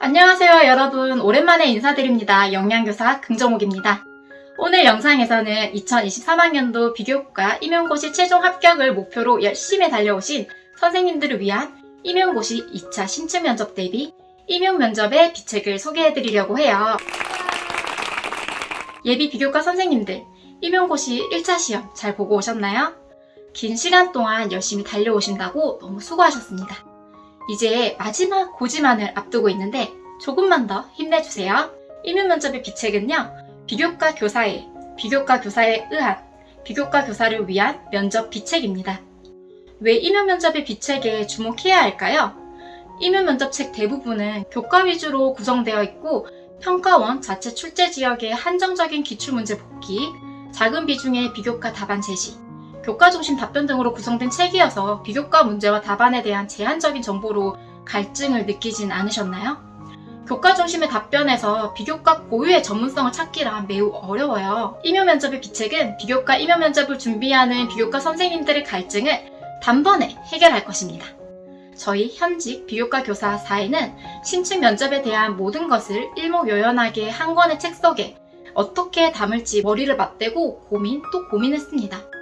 안녕하세요 여러분, 오랜만에 인사드립니다. 영양교사 금정옥입니다. 오늘 영상에서는 2023학년도 비교과 임용고시 최종 합격을 목표로 열심히 달려오신 선생님들을 위한 임용고시 2차 신춘면접 대비 임용면접의 비책을 소개해드리려고 해요. 예비 비교과 선생님들, 임용고시 1차 시험 잘 보고 오셨나요? 긴 시간 동안 열심히 달려오신다고 너무 수고하셨습니다. 이제 마지막 고지만을 앞두고 있는데 조금만 더 힘내주세요. 임용면접의 비책은요, 비교과 교사에 의한 비교과 교사를 위한 면접 비책입니다. 왜 임용면접의 비책에 주목해야 할까요? 임용면접책 대부분은 교과 위주로 구성되어 있고 평가원 자체 출제 지역의 한정적인 기출문제 복기, 작은 비중의 비교과 답안 제시, 교과 중심 답변 등으로 구성된 책이어서 비교과 문제와 답안에 대한 제한적인 정보로 갈증을 느끼진 않으셨나요? 교과 중심의 답변에서 비교과 고유의 전문성을 찾기란 매우 어려워요. 임용면접의 비책은 비교과 임용면접을 준비하는 비교과 선생님들의 갈증을 단번에 해결할 것입니다. 저희 현직 비교과 교사 4에는 신춘 면접에 대한 모든 것을 일목요연하게 한 권의 책 속에 어떻게 담을지 머리를 맞대고 고민 또 고민했습니다.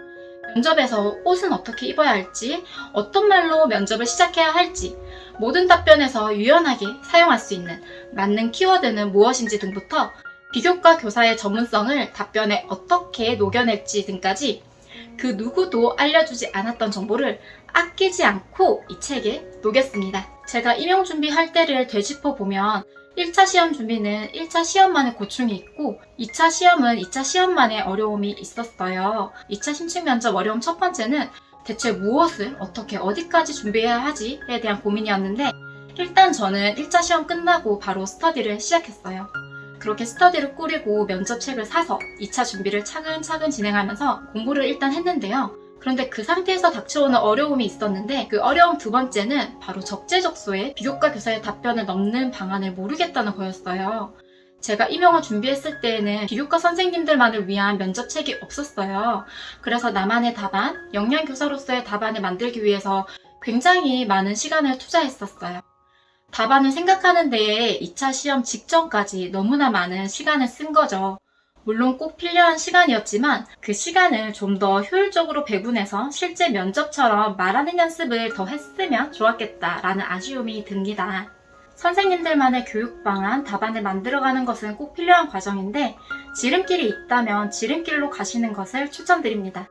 면접에서 옷은 어떻게 입어야 할지, 어떤 말로 면접을 시작해야 할지, 모든 답변에서 유연하게 사용할 수 있는 맞는 키워드는 무엇인지 등부터 비교과 교사의 전문성을 답변에 어떻게 녹여낼지 등까지 그 누구도 알려주지 않았던 정보를 아끼지 않고 이 책에 녹였습니다. 제가 임용 준비할 때를 되짚어보면 1차 시험 준비는 1차 시험만의 고충이 있고 2차 시험은 2차 시험만의 어려움이 있었어요. 2차 신춘 면접 어려움 첫 번째는 대체 무엇을 어떻게 어디까지 준비해야 하지에 대한 고민이었는데 일단 저는 1차 시험 끝나고 바로 스터디를 시작했어요. 그렇게 스터디를 꾸리고 면접책을 사서 2차 준비를 차근차근 진행하면서 공부를 일단 했는데요. 그런데 그 상태에서 닥쳐오는 어려움이 있었는데 그 어려움 두 번째는 바로 적재적소에 비교과 교사의 답변을 넣는 방안을 모르겠다는 거였어요. 제가 임용을 준비했을 때에는 비교과 선생님들만을 위한 면접책이 없었어요. 그래서 나만의 답안, 영양교사로서의 답안을 만들기 위해서 굉장히 많은 시간을 투자했었어요. 답안을 생각하는 데에 2차 시험 직전까지 너무나 많은 시간을 쓴 거죠. 물론 꼭 필요한 시간이었지만 그 시간을 좀 더 효율적으로 배분해서 실제 면접처럼 말하는 연습을 더 했으면 좋았겠다라는 아쉬움이 듭니다. 선생님들만의 교육 방안, 답안을 만들어가는 것은 꼭 필요한 과정인데 지름길이 있다면 지름길로 가시는 것을 추천드립니다.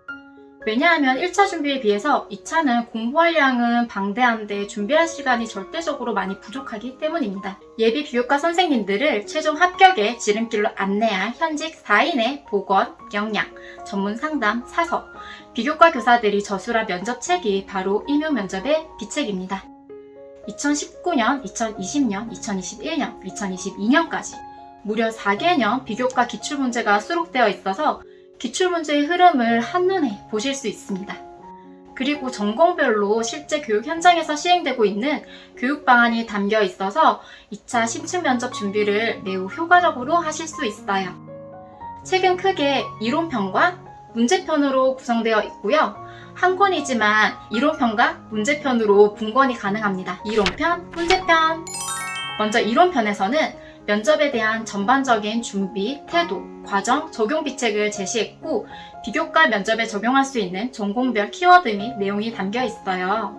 왜냐하면 1차 준비에 비해서 2차는 공부할 양은 방대한데 준비할 시간이 절대적으로 많이 부족하기 때문입니다. 예비 비교과 선생님들을 최종 합격의 지름길로 안내할 현직 4인의 보건, 영양, 전문 상담, 사서, 비교과 교사들이 저술한 면접책이 바로 임용면접의 비책입니다. 2019년, 2020년, 2021년, 2022년까지 무려 4개년 비교과 기출문제가 수록되어 있어서 기출문제의 흐름을 한눈에 보실 수 있습니다. 그리고 전공별로 실제 교육 현장에서 시행되고 있는 교육 방안이 담겨 있어서 2차 신춘 면접 준비를 매우 효과적으로 하실 수 있어요. 책은 크게 이론편과 문제편으로 구성되어 있고요. 한 권이지만 이론편과 문제편으로 분권이 가능합니다. 이론편, 문제편. 먼저 이론편에서는 면접에 대한 전반적인 준비, 태도, 과정, 적용 비책을 제시했고 비교과 면접에 적용할 수 있는 전공별 키워드 및 내용이 담겨 있어요.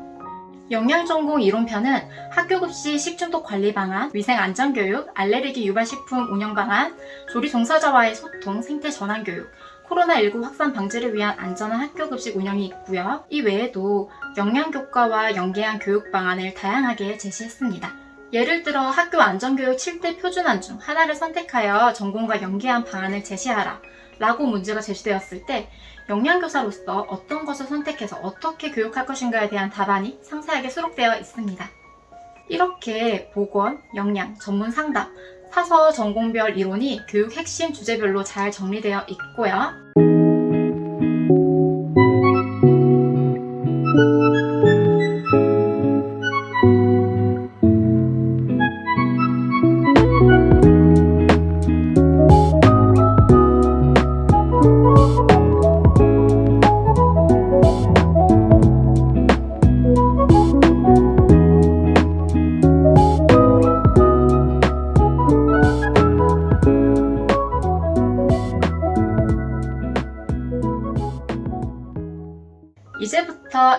영양전공 이론편은 학교급식 식중독 관리 방안, 위생안전교육, 알레르기 유발식품 운영 방안, 조리 종사자와의 소통, 생태 전환 교육, 코로나19 확산 방지를 위한 안전한 학교급식 운영이 있고요. 이 외에도 영양교과와 연계한 교육 방안을 다양하게 제시했습니다. 예를 들어 학교 안전교육 7대 표준안 중 하나를 선택하여 전공과 연계한 방안을 제시하라 라고 문제가 제시되었을 때 영양교사로서 어떤 것을 선택해서 어떻게 교육할 것인가에 대한 답안이 상세하게 수록되어 있습니다. 이렇게 보건, 영양, 전문 상담, 사서 전공별 이론이 교육 핵심 주제별로 잘 정리되어 있고요.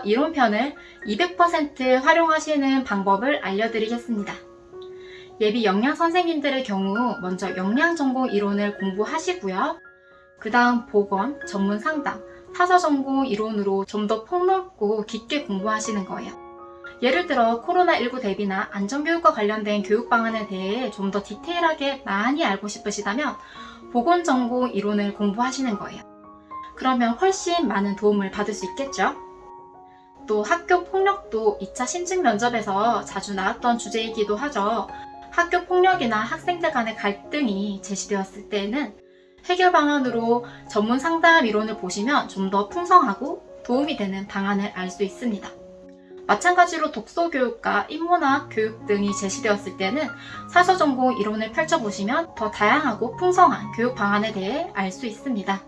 이론편을 200% 활용하시는 방법을 알려드리겠습니다. 예비 영양 선생님들의 경우 먼저 영양 전공 이론을 공부하시고요. 그 다음 보건, 전문 상담, 타서 전공 이론으로 좀 더 폭넓고 깊게 공부하시는 거예요. 예를 들어 코로나19 대비나 안전교육과 관련된 교육 방안에 대해 좀 더 디테일하게 많이 알고 싶으시다면 보건 전공 이론을 공부하시는 거예요. 그러면 훨씬 많은 도움을 받을 수 있겠죠? 또 학교 폭력도 2차 신증 면접에서 자주 나왔던 주제이기도 하죠. 학교 폭력이나 학생들 간의 갈등이 제시되었을 때에는 해결 방안으로 전문 상담 이론을 보시면 좀 더 풍성하고 도움이 되는 방안을 알 수 있습니다. 마찬가지로 독서 교육과 인문학 교육 등이 제시되었을 때는 사서 전공 이론을 펼쳐보시면 더 다양하고 풍성한 교육 방안에 대해 알 수 있습니다.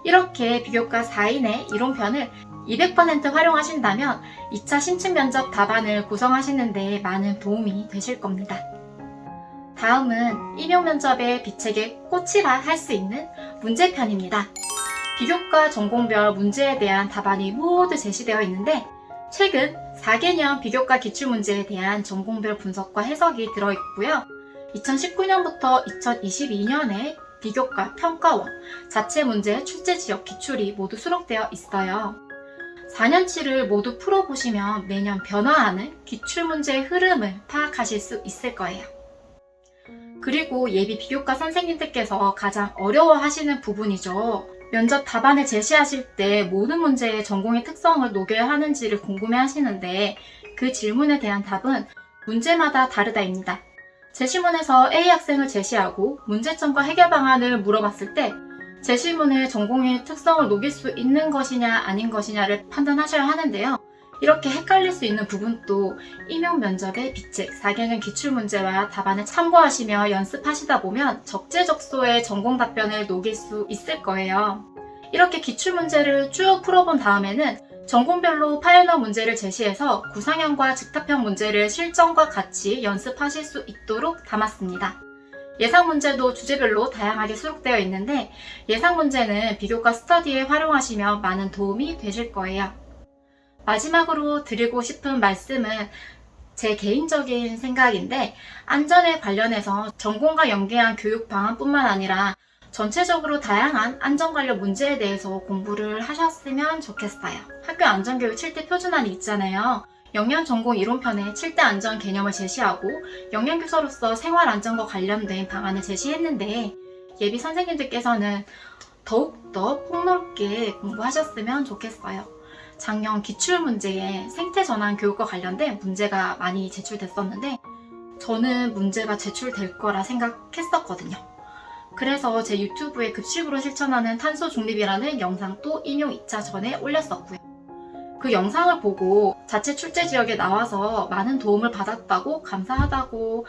이렇게 비교과 4인의 이론편을 200% 활용하신다면 2차 신층 면접 답안을 구성하시는 데 많은 도움이 되실 겁니다. 다음은 임용 면접의 비책의 꽃이라 할 수 있는 문제편입니다. 비교과 전공별 문제에 대한 답안이 모두 제시되어 있는데 최근 4개년 비교과 기출문제에 대한 전공별 분석과 해석이 들어있고요. 2019년부터 2022년에 비교과 평가원, 자체 문제, 출제 지역 기출이 모두 수록되어 있어요. 4년치를 모두 풀어보시면 매년 변화하는 기출문제의 흐름을 파악하실 수 있을 거예요. 그리고 예비 비교과 선생님들께서 가장 어려워하시는 부분이죠. 면접 답안을 제시하실 때 모든 문제의 전공의 특성을 녹여야 하는지를 궁금해 하시는데 그 질문에 대한 답은 문제마다 다르다입니다. 제시문에서 A 학생을 제시하고 문제점과 해결 방안을 물어봤을 때 제시문의 전공의 특성을 녹일 수 있는 것이냐 아닌 것이냐를 판단하셔야 하는데요. 이렇게 헷갈릴 수 있는 부분도 임용 면접의 비책 4개년 기출문제와 답안을 참고하시며 연습하시다 보면 적재적소의 전공 답변을 녹일 수 있을 거예요. 이렇게 기출문제를 쭉 풀어본 다음에는 전공별로 파일럿 문제를 제시해서 구상형과 즉답형 문제를 실전과 같이 연습하실 수 있도록 담았습니다. 예상 문제도 주제별로 다양하게 수록되어 있는데 예상 문제는 비교과 스터디에 활용하시면 많은 도움이 되실 거예요. 마지막으로 드리고 싶은 말씀은 제 개인적인 생각인데 안전에 관련해서 전공과 연계한 교육 방안뿐만 아니라 전체적으로 다양한 안전 관련 문제에 대해서 공부를 하셨으면 좋겠어요. 학교 안전교육 7대 표준안이 있잖아요. 영양 전공 이론편에 7대 안전 개념을 제시하고 영양교사로서 생활안전과 관련된 방안을 제시했는데 예비 선생님들께서는 더욱더 폭넓게 공부하셨으면 좋겠어요. 작년 기출문제에 생태전환 교육과 관련된 문제가 많이 제출됐었는데 저는 문제가 제출될 거라 생각했었거든요. 그래서 제 유튜브에 급식으로 실천하는 탄소 중립이라는 영상도 임용 2차 전에 올렸었고요. 그 영상을 보고 자체 출제 지역에 나와서 많은 도움을 받았다고 감사하다고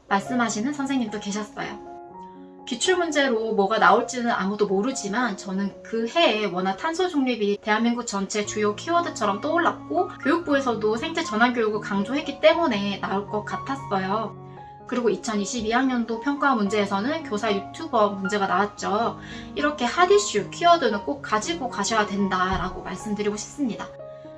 말씀하시는 선생님도 계셨어요. 기출문제로 뭐가 나올지는 아무도 모르지만 저는 그 해에 워낙 탄소 중립이 대한민국 전체 주요 키워드처럼 떠올랐고 교육부에서도 생태 전환 교육을 강조했기 때문에 나올 것 같았어요. 그리고 2022학년도 평가 문제에서는 교사 유튜버 문제가 나왔죠. 이렇게 핫 이슈 키워드는 꼭 가지고 가셔야 된다라고 말씀드리고 싶습니다.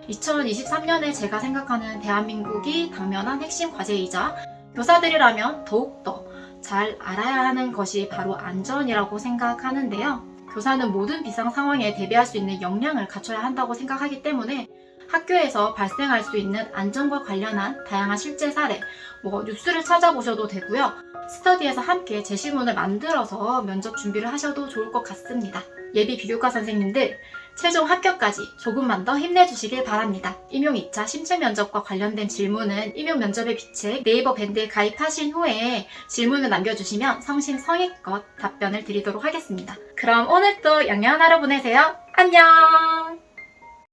2023년에 제가 생각하는 대한민국이 당면한 핵심 과제이자 교사들이라면 더욱더 잘 알아야 하는 것이 바로 안전이라고 생각하는데요. 교사는 모든 비상 상황에 대비할 수 있는 역량을 갖춰야 한다고 생각하기 때문에 학교에서 발생할 수 있는 안전과 관련한 다양한 실제 사례, 뉴스를 찾아보셔도 되고요. 스터디에서 함께 제시문을 만들어서 면접 준비를 하셔도 좋을 것 같습니다. 예비 비교과 선생님들, 최종 합격까지 조금만 더 힘내주시길 바랍니다. 임용 2차 심층 면접과 관련된 질문은 임용 면접의 비책 네이버 밴드에 가입하신 후에 질문을 남겨주시면 성심성의껏 답변을 드리도록 하겠습니다. 그럼 오늘도 영양한 하루 보내세요. 안녕!